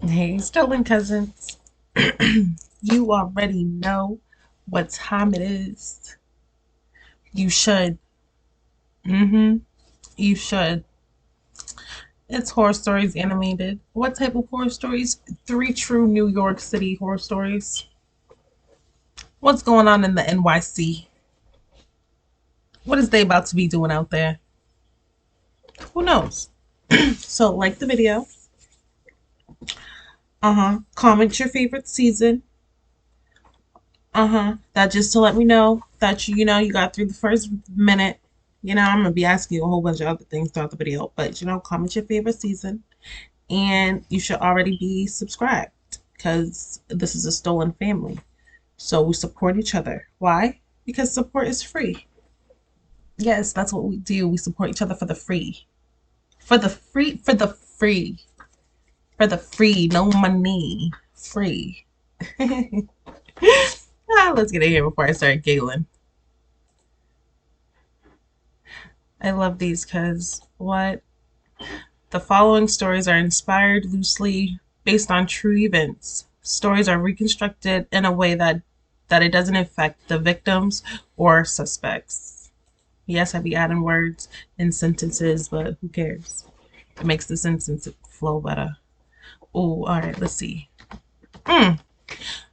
Hey, Stolen Cousins. You already know what time it is. You should. Mm-hmm. You should. It's Horror Stories Animated. What type of horror stories? Three true New York City horror stories. What's going on in the NYC? What is they about to be doing out there? Who knows? So, like the video. Comment your favorite season. That just to let me know that you got through the first minute. I'm gonna be asking you a whole bunch of other things throughout the video, but comment your favorite season, and you should already be subscribed because this is a stolen family. So we support each other. Why? Because support is free. Yes, that's what we do. We support each other for the free. For the free, for the free. For the free, no money. Free. Let's get in here before I start giggling. I love these because what? The following stories are inspired loosely based on true events. Stories are reconstructed in a way that it doesn't affect the victims or suspects. Yes, I be adding words in sentences, but who cares? It makes the sentence flow better. Oh, all right, let's see.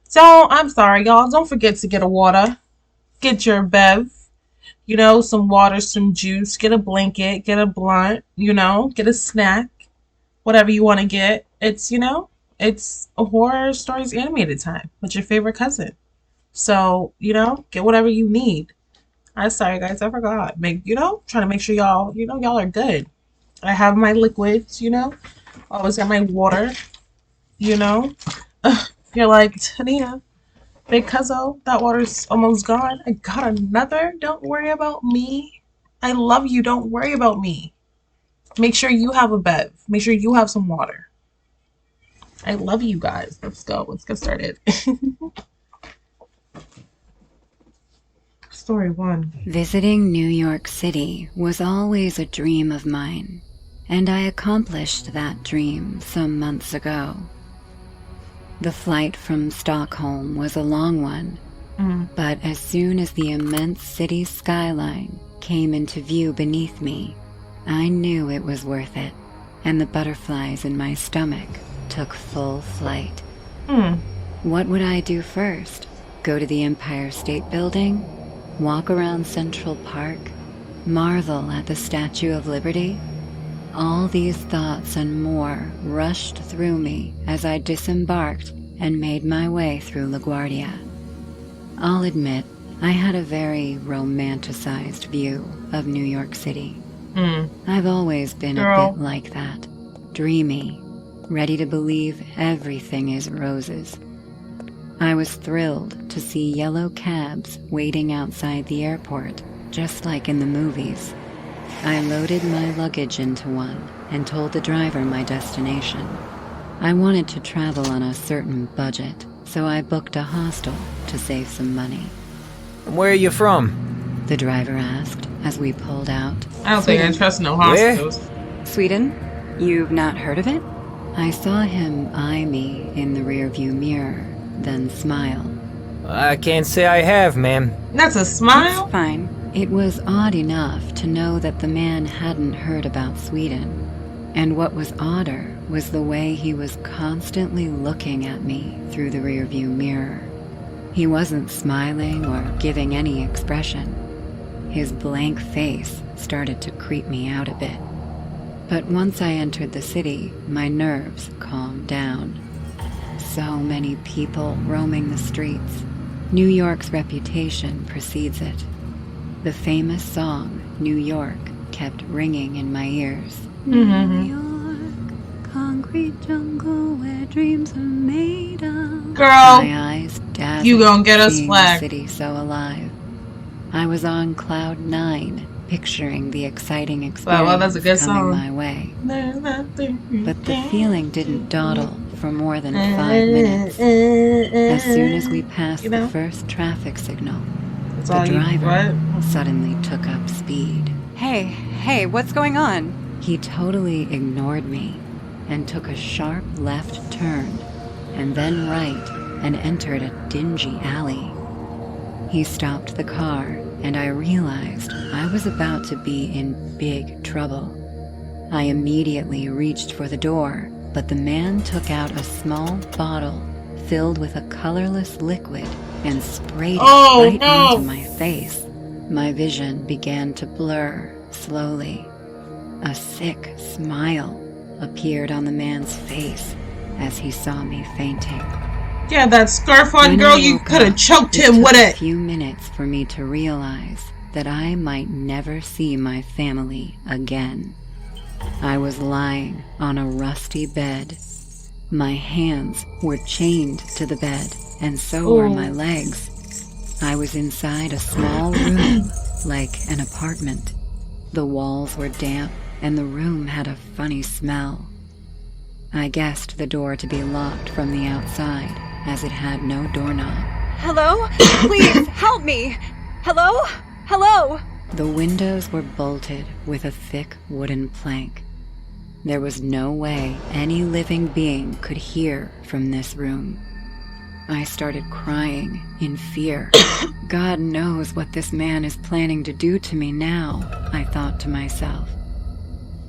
So, I'm sorry, y'all. Don't forget to get a water. Get your bev. Some water, some juice, get a blanket, get a blunt, get a snack, whatever you want to get. It's a horror stories animated time with your favorite cousin. So, get whatever you need. I'm sorry, guys, I forgot. Trying to make sure y'all are good. I have my liquids, always got my water, you know. You're like, Tania, big cuzzo, that water's almost gone. I got another. Don't worry about me. I love you. Don't worry about me. Make sure you have a bev. Make sure you have some water. I love you guys. Let's go. Let's get started. Story 1. Visiting New York City was always a dream of mine, and I accomplished that dream some months ago. The flight from Stockholm was a long one, but as soon as the immense city skyline came into view beneath me, I knew it was worth it, and the butterflies in my stomach took full flight. What would I do first? Go to the Empire State Building? Walk around Central Park? Marvel at the Statue of Liberty? All these thoughts and more rushed through me as I disembarked and made my way through LaGuardia. I'll admit, I had a very romanticized view of New York City. I've always been a bit like that, dreamy, ready to believe everything is roses. I was thrilled to see yellow cabs waiting outside the airport, just like in the movies. I loaded my luggage into one and told the driver my destination. I wanted to travel on a certain budget, so I booked a hostel to save some money. Where are you from? The driver asked as we pulled out. I don't think I trust no hostels. Sweden? You've not heard of it? I saw him eye me in the rearview mirror, then smile. I can't say I have, ma'am. That's a smile? It's fine. It was odd enough to know that the man hadn't heard about Sweden. And what was odder was the way he was constantly looking at me through the rearview mirror. He wasn't smiling or giving any expression. His blank face started to creep me out a bit. But once I entered the city, my nerves calmed down. So many people roaming the streets. New York's reputation precedes it. The famous song, New York, kept ringing in my ears. New York, concrete jungle where dreams are made of. Girl, My eyes dazzled, you gonna get us seeing flagged. the city so alive. I was on cloud 9, picturing the exciting experience Wow, that's a good coming song. my way. There's nothing But the feeling didn't dawdle for more than 5 minutes. As soon as we passed the first traffic signal, the driver suddenly took up speed. Hey, what's going on? He totally ignored me and took a sharp left turn, and then right, and entered a dingy alley. He stopped the car, and I realized I was about to be in big trouble. I immediately reached for the door, but the man took out a small bottle filled with a colorless liquid and sprayed it right onto my face. My vision began to blur slowly. A sick smile appeared on the man's face as he saw me fainting. Yeah, that scarf on When girl, I you woke could have up, choked it him took with a it. few minutes for me to realize that I might never see my family again. I was lying on a rusty bed. My hands were chained to the bed, and so were my legs. I was inside a small room, like an apartment. The walls were damp, and the room had a funny smell. I guessed the door to be locked from the outside, as it had no doorknob. Hello? Please, help me! Hello? Hello? The windows were bolted with a thick wooden plank. There was no way any living being could hear from this room. I started crying in fear. God knows what this man is planning to do to me now, I thought to myself.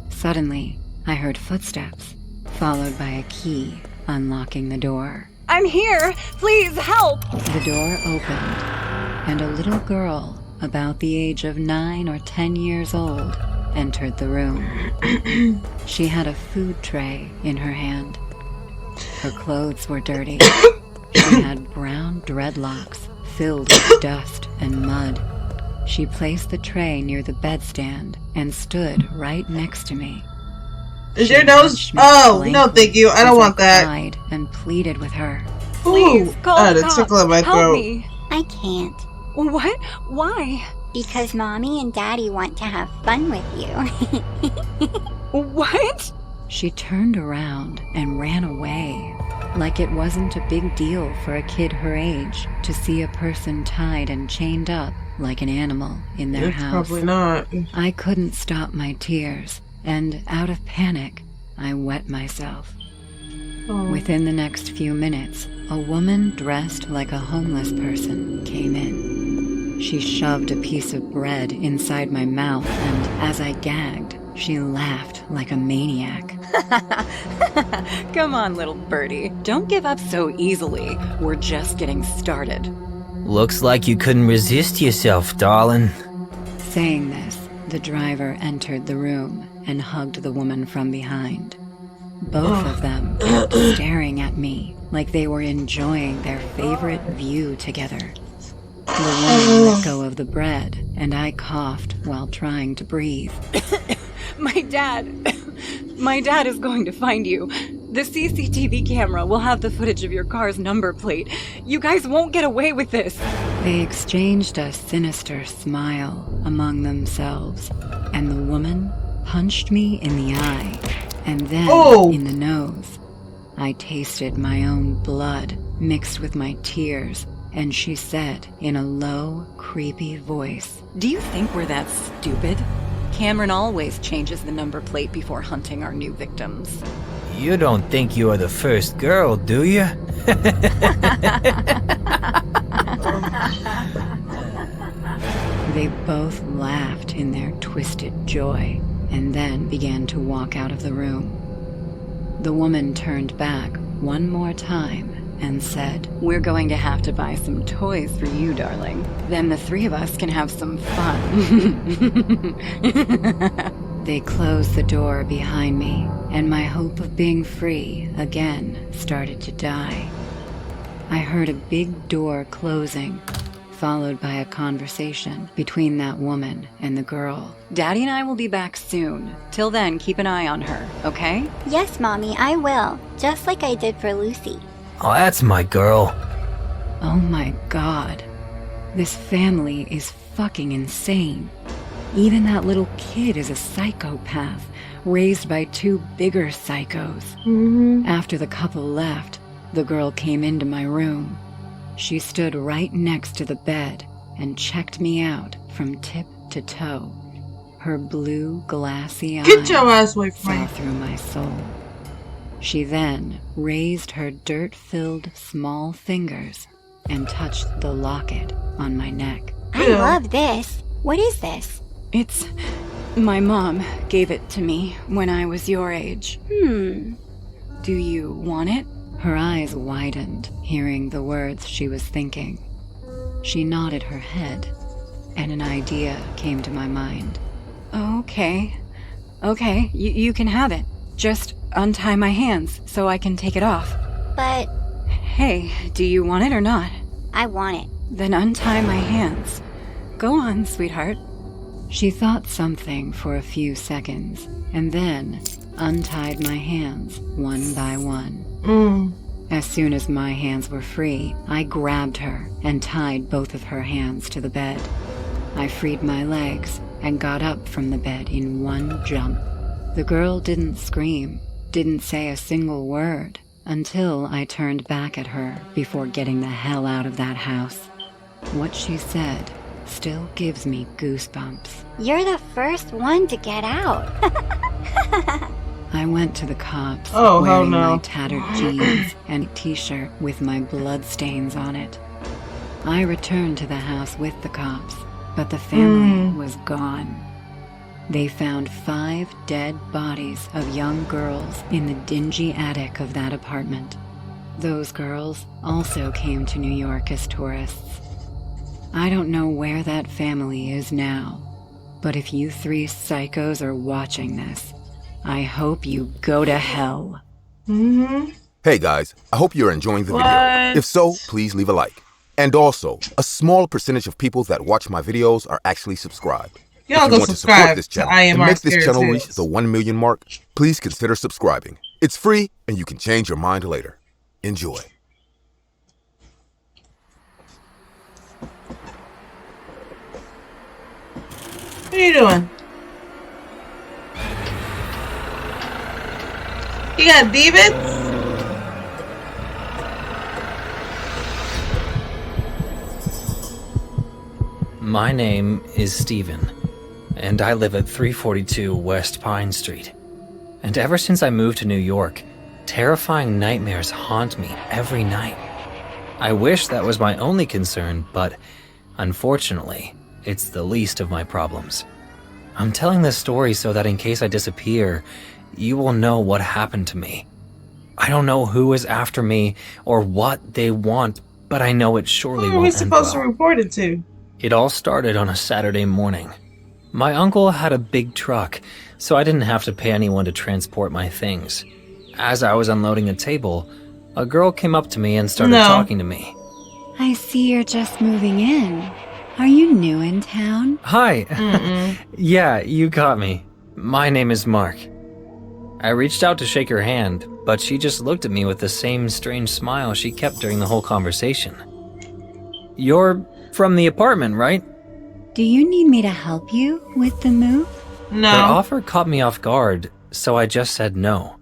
Suddenly, I heard footsteps, followed by a key unlocking the door. I'm here! Please, help! The door opened, and a little girl about the age of 9 or 10 years old entered the room. She had a food tray in her hand. Her clothes were dirty. She had brown dreadlocks filled with dust and mud. She placed the tray near the bedstand and stood right next to me. Is She your nose? watched me Oh, no, blankly thank you. I don't as want that. cried and pleaded with her. Please, Ooh, call I had the a cops. tickle in my Help throat. me! I can't, What? Why? because Mommy and Daddy want to have fun with you. What? She turned around and ran away, like it wasn't a big deal for a kid her age to see a person tied and chained up like an animal in their It's house. probably not. I couldn't stop my tears, and out of panic, I wet myself. Oh. Within the next few minutes, a woman dressed like a homeless person came in. She shoved a piece of bread inside my mouth, and as I gagged, she laughed like a maniac. Come on, little birdie. Don't give up so easily. We're just getting started. Looks like you couldn't resist yourself, darling. Saying this, the driver entered the room and hugged the woman from behind. Both of them kept staring at me like they were enjoying their favorite view together. The woman let go of the bread, and I coughed while trying to breathe. My dad is going to find you. The CCTV camera will have the footage of your car's number plate. You guys won't get away with this. They exchanged a sinister smile among themselves, and the woman punched me in the eye, and then in the nose. I tasted my own blood mixed with my tears, and she said in a low, creepy voice, Do you think we're that stupid? Cameron always changes the number plate before hunting our new victims. You don't think you're the first girl, do you? They both laughed in their twisted joy, and then began to walk out of the room. The woman turned back one more time and said, We're going to have to buy some toys for you, darling. Then the three of us can have some fun. They closed the door behind me, and my hope of being free again started to die. I heard a big door closing, followed by a conversation between that woman and the girl. Daddy and I will be back soon. Till then, keep an eye on her, okay? Yes, Mommy, I will. Just like I did for Lucy. Oh, that's my girl. Oh my god. This family is fucking insane. Even that little kid is a psychopath, raised by two bigger psychos. After the couple left, the girl came into my room. She stood right next to the bed and checked me out from tip to toe. Her blue, glassy eyes Get your ass away from saw me. through my soul. She then raised her dirt-filled small fingers and touched the locket on my neck. I Ew. love this. What is this? It's... my mom gave it to me when I was your age. Do you want it? Her eyes widened, hearing the words she was thinking. She nodded her head, and an idea came to my mind. Okay. Okay, you can have it. Just untie my hands so I can take it off. But Hey, do you want it or not? I want it. Then untie my hands. Go on, sweetheart. She thought something for a few seconds, and then untied my hands one by one. As soon as my hands were free, I grabbed her and tied both of her hands to the bed. I freed my legs and got up from the bed in one jump. The girl didn't scream, didn't say a single word, until I turned back at her before getting the hell out of that house. What she said still gives me goosebumps. You're the first one to get out. I went to the cops, Oh, hell wearing no. my tattered jeans and a t-shirt with my bloodstains on it. I returned to the house with the cops, but the family was gone. They found 5 dead bodies of young girls in the dingy attic of that apartment. Those girls also came to New York as tourists. I don't know where that family is now, but if you 3 psychos are watching this, I hope you go to hell. Hey guys, I hope you're enjoying the What? video. If so, please leave a like. And also, a small percentage of people that watch my videos are actually subscribed. Y'all If go you want to support subscribe this to channel I and Am make this Scared channel Tales. reach the 1 million mark, please consider subscribing. It's free and you can change your mind later. Enjoy. What are you doing? You got demons? My name is Steven, and I live at 342 West Pine Street. And ever since I moved to New York, terrifying nightmares haunt me every night. I wish that was my only concern, but unfortunately, it's the least of my problems. I'm telling this story so that in case I disappear, you will know what happened to me. I don't know who is after me or what they want, but I know it surely Who are we won't end supposed to well. report it to? It all started on a Saturday morning. My uncle had a big truck, so I didn't have to pay anyone to transport my things. As I was unloading a table, a girl came up to me and started No. talking to me. I see you're just moving in. Are you new in town? Hi. Yeah, you got me. My name is Mark. I reached out to shake her hand, but she just looked at me with the same strange smile she kept during the whole conversation. You're from the apartment, right? Do you need me to help you with the move? No. Her offer caught me off guard, so I just said no.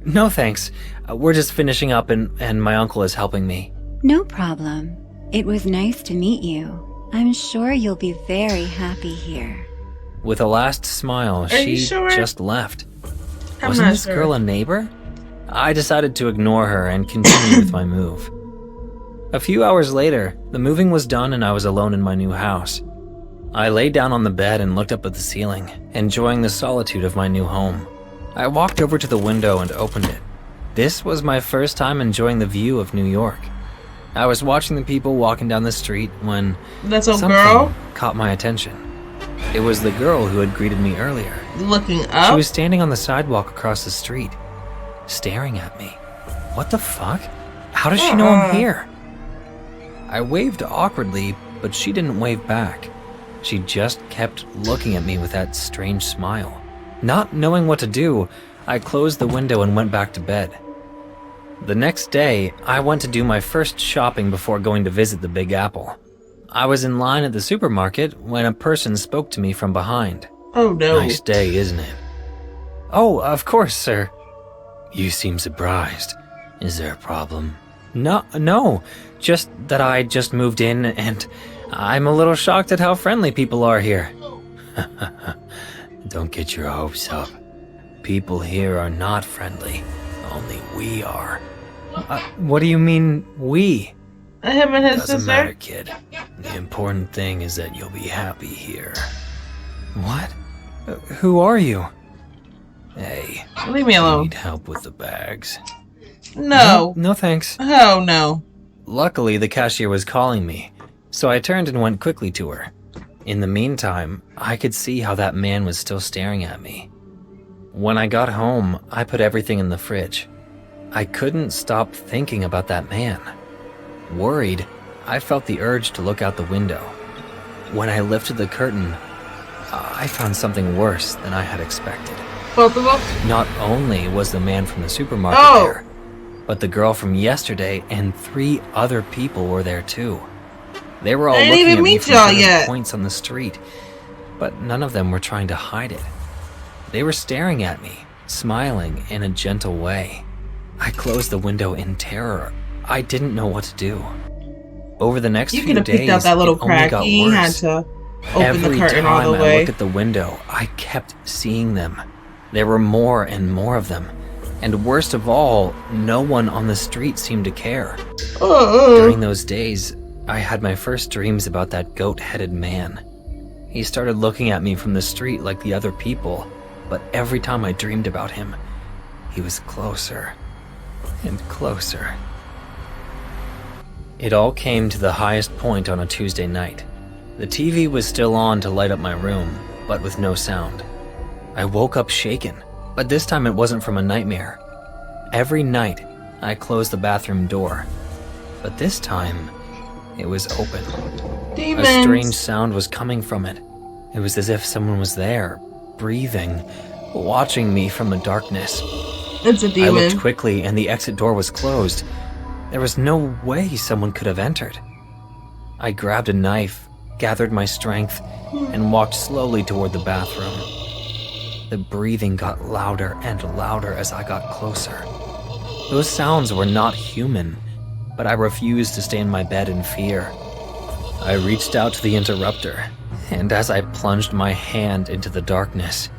No thanks. We're just finishing up and my uncle is helping me. No problem. It was nice to meet you. I'm sure you'll be very happy here. With a last smile, Are she you sure? just left. I'm Wasn't not this sure. girl a neighbor? I decided to ignore her and continue with my move. A few hours later, the moving was done and I was alone in my new house. I lay down on the bed and looked up at the ceiling, enjoying the solitude of my new home. I walked over to the window and opened it. This was my first time enjoying the view of New York. I was watching the people walking down the street when That's a something girl caught my attention. It was the girl who had greeted me earlier. looking She up. was standing on the sidewalk across the street, staring at me. What the fuck? How does she know I'm here? I waved awkwardly, but she didn't wave back. She just kept looking at me with that strange smile. Not knowing what to do, I closed the window and went back to bed. The next day, I went to do my first shopping before going to visit the Big Apple. I was in line at the supermarket when a person spoke to me from behind. Oh no. Nice day, isn't it? Oh, of course, sir. You seem surprised. Is there a problem? No. Just that I just moved in and I'm a little shocked at how friendly people are here. Don't get your hopes up. People here are not friendly. Only we are. What do you mean, we? Him and his Doesn't sister? matter, kid. The important thing is that you'll be happy here. What? Who are you? Hey, Leave me alone. need help with the bags? No. No thanks. Oh, no. Luckily, the cashier was calling me, so I turned and went quickly to her. In the meantime, I could see how that man was still staring at me. When I got home, I put everything in the fridge. I couldn't stop thinking about that man. Worried, I felt the urge to look out the window. When I lifted the curtain, I found something worse than I had expected. Both of them? Not only was the man from the supermarket there, but the girl from yesterday and 3 other people were there too. They were all I didn't looking even at me meet from y'all different yet. points on the street, but none of them were trying to hide it. They were staring at me, smiling in a gentle way. I closed the window in terror. I didn't know what to do. Over the next You few could have days, picked out that little it only crack. got You ain't had worse. to open the Every curtain time all the I way. looked at the window, I kept seeing them. There were more and more of them. And worst of all, no one on the street seemed to care. During those days, I had my first dreams about that goat-headed man. He started looking at me from the street like the other people, but every time I dreamed about him, he was closer and closer. It all came to the highest point on a Tuesday night. The TV was still on to light up my room, but with no sound. I woke up shaken, but this time it wasn't from a nightmare. Every night, I closed the bathroom door, but this time, it was open. Demons. A strange sound was coming from it. It was as if someone was there, breathing, watching me from the darkness. It's a I demon. looked quickly and the exit door was closed. There was no way someone could have entered. I grabbed a knife, gathered my strength, and walked slowly toward the bathroom. The breathing got louder and louder as I got closer. Those sounds were not human, but I refused to stay in my bed in fear. I reached out to the interrupter, and as I plunged my hand into the darkness,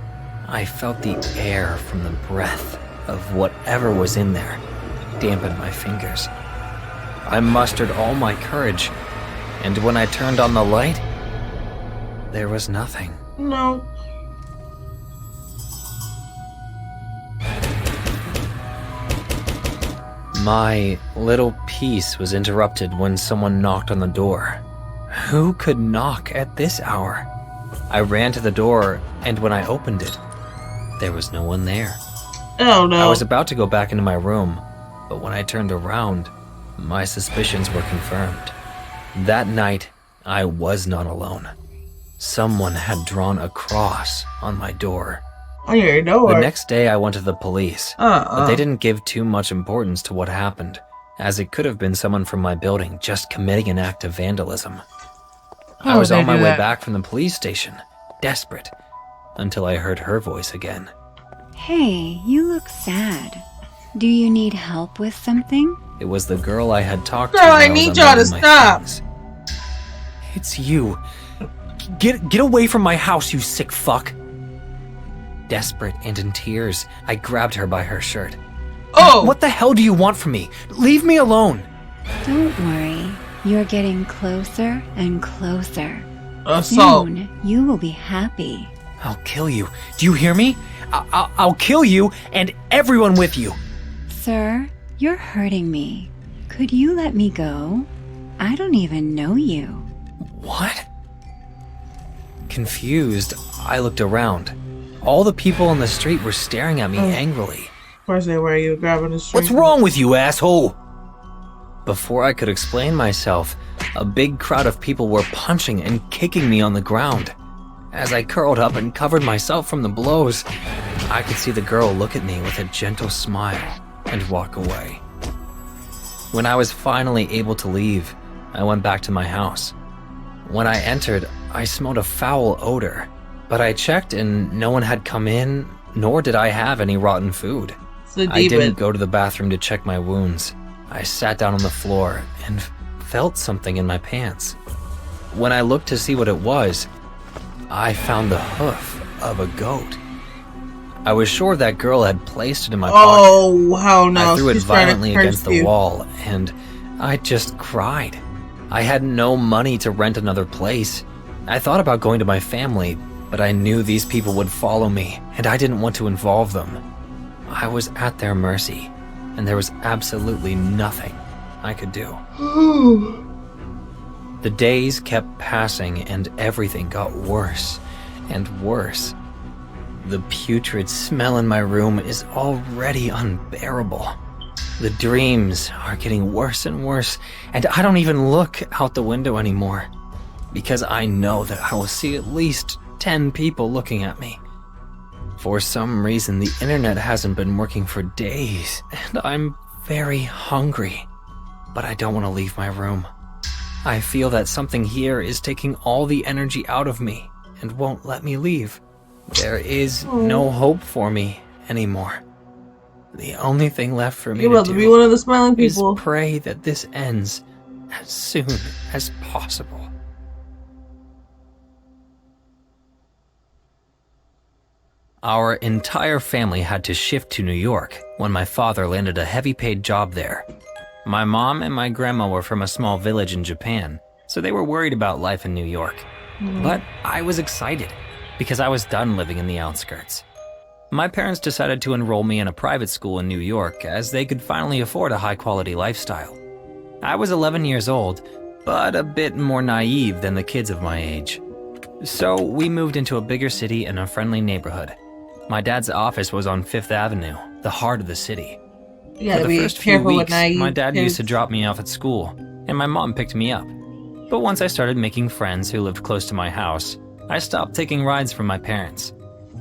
I felt the air from the breath of whatever was in there dampen my fingers. I mustered all my courage, and when I turned on the light, there was nothing. No. My little peace was interrupted when someone knocked on the door. Who could knock at this hour? I ran to the door, and when I opened it, there was no one there. Oh, no. I was about to go back into my room, but when I turned around, my suspicions were confirmed. That night, I was not alone. Someone had drawn a cross on my door. On your door. The next day, I went to the police, but they didn't give too much importance to what happened, as it could have been someone from my building just committing an act of vandalism. I How was would they on my do way that? back from the police station, desperate, until I heard her voice again. Hey, you look sad. Do you need help with something? It was the girl I had talked to. Girl, when I was need y'all to unloading my stop. things. It's you. Get away from my house, you sick fuck. Desperate and in tears, I grabbed her by her shirt. Oh! What the hell do you want from me? Leave me alone. Don't worry. You're getting closer and closer. Assault. Soon, you will be happy. I'll kill you. Do you hear me? I'll kill you and everyone with you. Sir, you're hurting me. Could you let me go? I don't even know you. What? Confused, I looked around. All the people on the street were staring at me angrily. Of course they were. You grabbing the street. What's wrong with you, asshole? Before I could explain myself, a big crowd of people were punching and kicking me on the ground. As I curled up and covered myself from the blows, I could see the girl look at me with a gentle smile and walk away. When I was finally able to leave, I went back to my house. When I entered, I smelled a foul odor, but I checked and no one had come in, nor did I have any rotten food. It's the I demon. didn't go to the bathroom to check my wounds. I sat down on the floor and felt something in my pants. When I looked to see what it was, I found the hoof of a goat. I was sure that girl had placed it in my pocket. Oh, hell no. I threw it She's trying to violently curse against the you. wall, and I just cried. I had no money to rent another place. I thought about going to my family, but I knew these people would follow me, and I didn't want to involve them. I was at their mercy, and there was absolutely nothing I could do. The days kept passing, and everything got worse and worse. The putrid smell in my room is already unbearable. The dreams are getting worse and worse, and I don't even look out the window anymore, because I know that I will see at least 10 people looking at me. For some reason, the internet hasn't been working for days, and I'm very hungry, but I don't want to leave my room. I feel that something here is taking all the energy out of me and won't let me leave. There is no hope for me anymore. The only thing left for me You're about to be one of the smiling is people. pray that this ends as soon as possible. Our entire family had to shift to New York when my father landed a heavy-paid job there. My mom and my grandma were from a small village in Japan, so they were worried about life in New York. But I was excited because I was done living in the outskirts. My parents decided to enroll me in a private school in New York as they could finally afford a high-quality lifestyle. I was 11 years old, but a bit more naive than the kids of my age. So we moved into a bigger city in a friendly neighborhood. My dad's office was on Fifth Avenue, the heart of the city. You For gotta the be first few careful with weeks, naive my dad used to kids. drop me off at school, and my mom picked me up. But once I started making friends who lived close to my house, I stopped taking rides from my parents.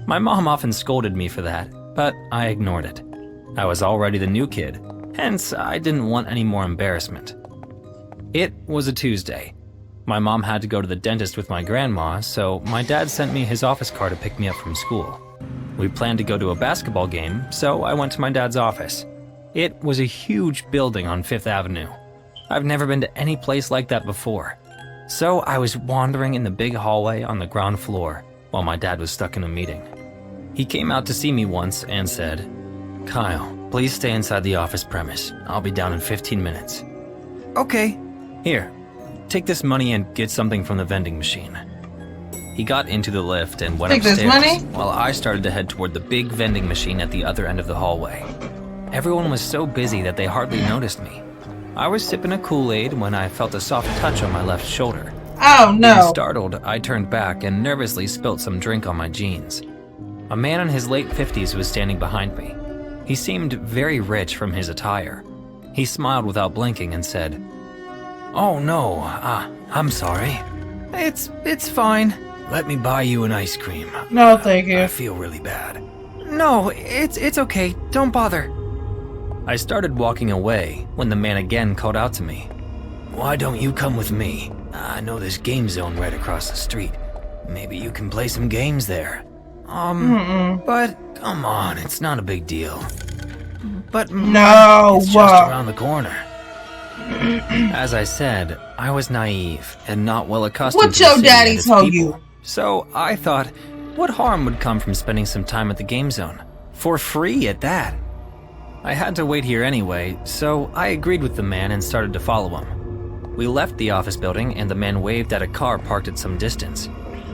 My mom often scolded me for that, but I ignored it. I was already the new kid, hence I didn't want any more embarrassment. It was a Tuesday. My mom had to go to the dentist with my grandma, so my dad sent me his office car to pick me up from school. We planned to go to a basketball game, so I went to my dad's office. It was a huge building on Fifth Avenue. I've never been to any place like that before. So I was wandering in the big hallway on the ground floor while my dad was stuck in a meeting. He came out to see me once and said, "Kyle, please stay inside the office premise. I'll be down in 15 minutes. Okay. Here, take this money and get something from the vending machine. He got into the lift and went Take this upstairs money? while I started to head toward the big vending machine at the other end of the hallway. Everyone was so busy that they hardly noticed me. I was sipping a Kool-Aid when I felt a soft touch on my left shoulder. Oh Being no. startled, I turned back and nervously spilt some drink on my jeans. A man in his late 50s was standing behind me. He seemed very rich from his attire. He smiled without blinking and said, "Oh no, I'm sorry. It's fine. Let me buy you an ice cream. No, thank you. I feel really bad." "No, it's okay. Don't bother." I started walking away when the man again called out to me. "Why don't you come with me? I know this game zone right across the street. Maybe you can play some games there." But come on, it's not a big deal. But No. it's just around the corner. As I said, I was naive and not well accustomed What to the your city daddy and its told people. you? So I thought, what harm would come from spending some time at the game zone? For free at that. I had to wait here anyway, so I agreed with the man and started to follow him. We left the office building and the man waved at a car parked at some distance.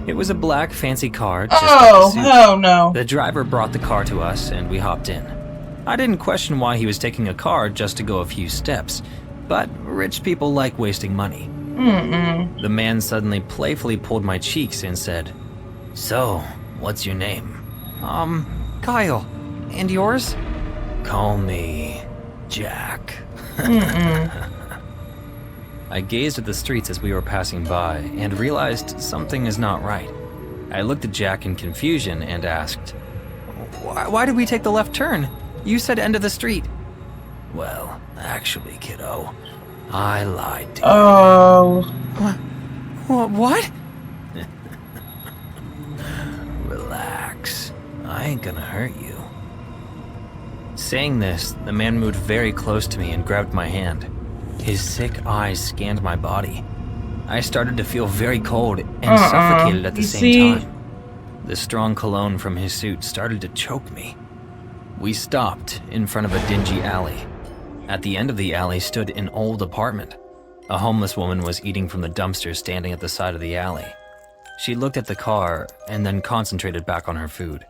It was a black fancy car, just like Oh a suit. hell no. The driver brought the car to us and we hopped in. I didn't question why he was taking a car just to go a few steps, but rich people like wasting money. The man suddenly playfully pulled my cheeks and said, "So, what's your name?" Kyle. And yours?" "Call me Jack." I gazed at the streets as we were passing by and realized something is not right. I looked at Jack in confusion and asked, Why did we take the left turn? You said end of the street." "Well, actually, kiddo, I lied to you." Oh. What? Relax. I ain't gonna hurt you. Saying this, the man moved very close to me and grabbed my hand. His sick eyes scanned my body. I started to feel very cold and suffocated at the You same see? time. The strong cologne from his suit started to choke me. We stopped in front of a dingy alley. At the end of the alley stood an old apartment. A homeless woman was eating from the dumpster standing at the side of the alley. She looked at the car and then concentrated back on her food.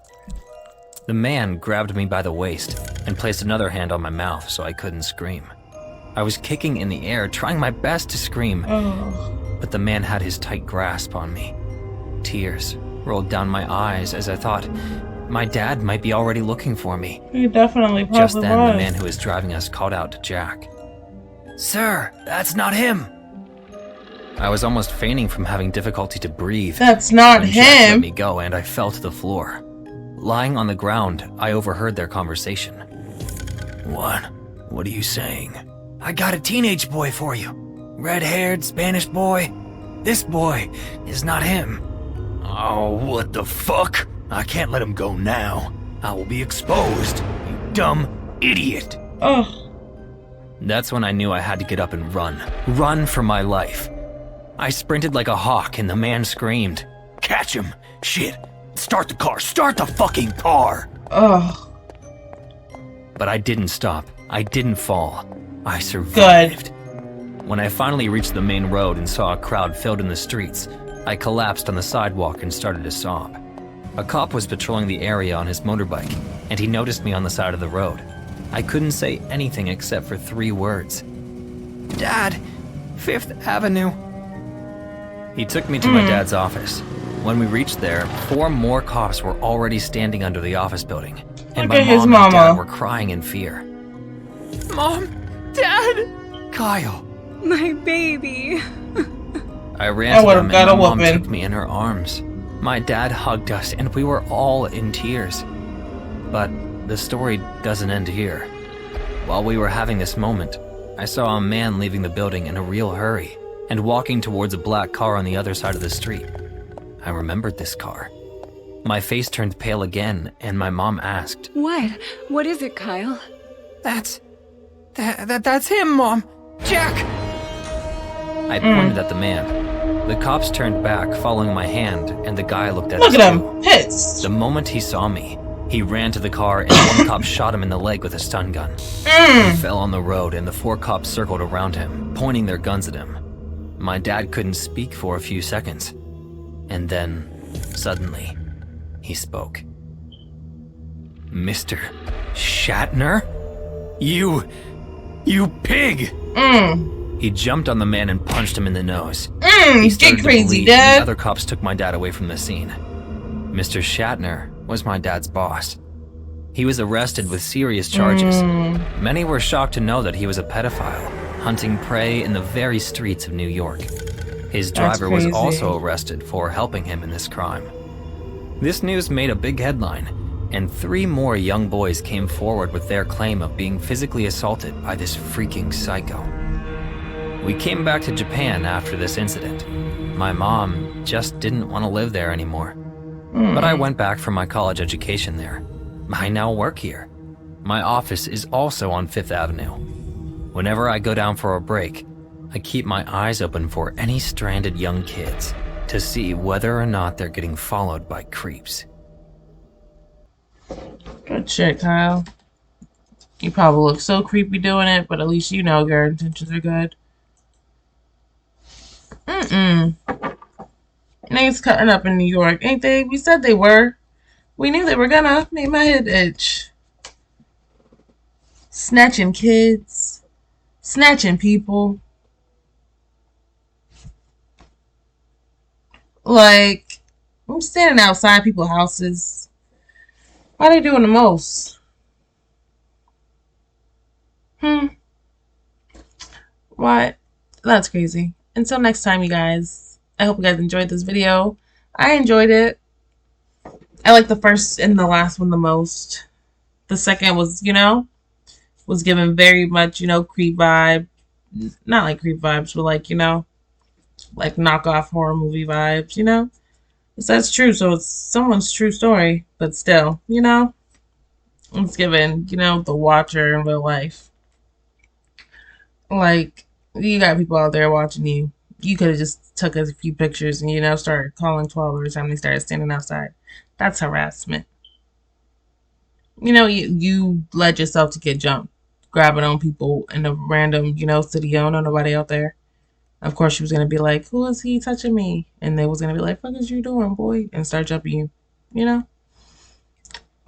The man grabbed me by the waist and placed another hand on my mouth so I couldn't scream. I was kicking in the air, trying my best to scream, but the man had his tight grasp on me. Tears rolled down my eyes as I thought my dad might be already looking for me. He definitely probably Just then, was. the man who was driving us called out to Jack. "Sir, that's not him!" I was almost fainting from having difficulty to breathe. That's not when Jack let him. me go and I fell to the floor. Lying on the ground, I overheard their conversation. What are you saying?" "I got a teenage boy for you. Red-haired Spanish boy. This boy is not him." "Oh, what the fuck? I can't let him go now. I will be exposed, you dumb idiot." Ugh. That's when I knew I had to get up and run. Run for my life. I sprinted like a hawk and the man screamed, "Catch him! Shit! Start the car! Start the fucking car!" Ugh. But I didn't stop. I didn't fall. I survived. When I finally reached the main road and saw a crowd filled in the streets, I collapsed on the sidewalk and started to sob. A cop was patrolling the area on his motorbike, and he noticed me on the side of the road. I couldn't say anything except for 3 words. "Dad, 5th Avenue." He took me to my dad's office. When we reached there, 4 more cops were already standing under the office building, and Look my at his mom and dad mama. were crying in fear. "Mom! Dad!" "Kyle!" My baby. I I ran to would've them got and my a mom whooping. took me in her arms. My dad hugged us and we were all in tears. But the story doesn't end here. While we were having this moment, I saw a man leaving the building in a real hurry and walking towards a black car on the other side of the street. I remembered this car. My face turned pale again and my mom asked, What? What is it, Kyle? That's him, Mom! Jack! I pointed at the man. The cops turned back, following my hand, and the guy looked at Look us at too. him. Pissed. The moment he saw me, he ran to the car and one cop shot him in the leg with a stun gun. He fell on the road and the 4 cops circled around him, pointing their guns at him. My dad couldn't speak for a few seconds. And then, suddenly, he spoke. "Mr. Shatner? You pig!" He jumped on the man and punched him in the nose. He started Get to crazy, bleed, and Dad. the other cops took my dad away from the scene. Mr. Shatner was my dad's boss. He was arrested with serious charges. Many were shocked to know that he was a pedophile, hunting prey in the very streets of New York. His That's driver was crazy. also arrested for helping him in this crime. This news made a big headline, and 3 more young boys came forward with their claim of being physically assaulted by this freaking psycho. We came back to Japan after this incident. My mom just didn't want to live there anymore. But I went back for my college education there. I now work here. My office is also on 5th Avenue. Whenever I go down for a break, I keep my eyes open for any stranded young kids to see whether or not they're getting followed by creeps. Good shit, Kyle. You probably look so creepy doing it, but at least you know your intentions are good. Niggas cutting up in New York, ain't they? We said they were. We knew they were gonna. Made my head itch. Snatching kids. Snatching people. Like, I'm standing outside people's houses. Why are they doing the most? What? That's crazy. Until next time, you guys. I hope you guys enjoyed this video. I enjoyed it. I like the first and the last one the most. The second was, was given very much, creep vibe. Not like creep vibes, but like, like knockoff horror movie vibes, Because that's true, so it's someone's true story. But still, it's given, the watcher in real life. Like, you got people out there watching you. You could have just took a few pictures and, started calling 12 every time they started standing outside. That's harassment. You know, you led yourself to get jumped, grabbing on people in a random, city. You don't know nobody out there. Of course, she was gonna be like, "Who is he touching me?" And they was gonna be like, "What is you doing, boy?" And start jumping you. You know.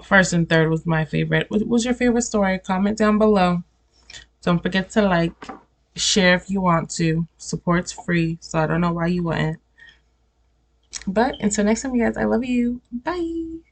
First and third was my favorite. What was your favorite story? Comment down below. Don't forget to like, share if you want to. Support's free, so I don't know why you wouldn't. But until next time, you guys, I love you. Bye.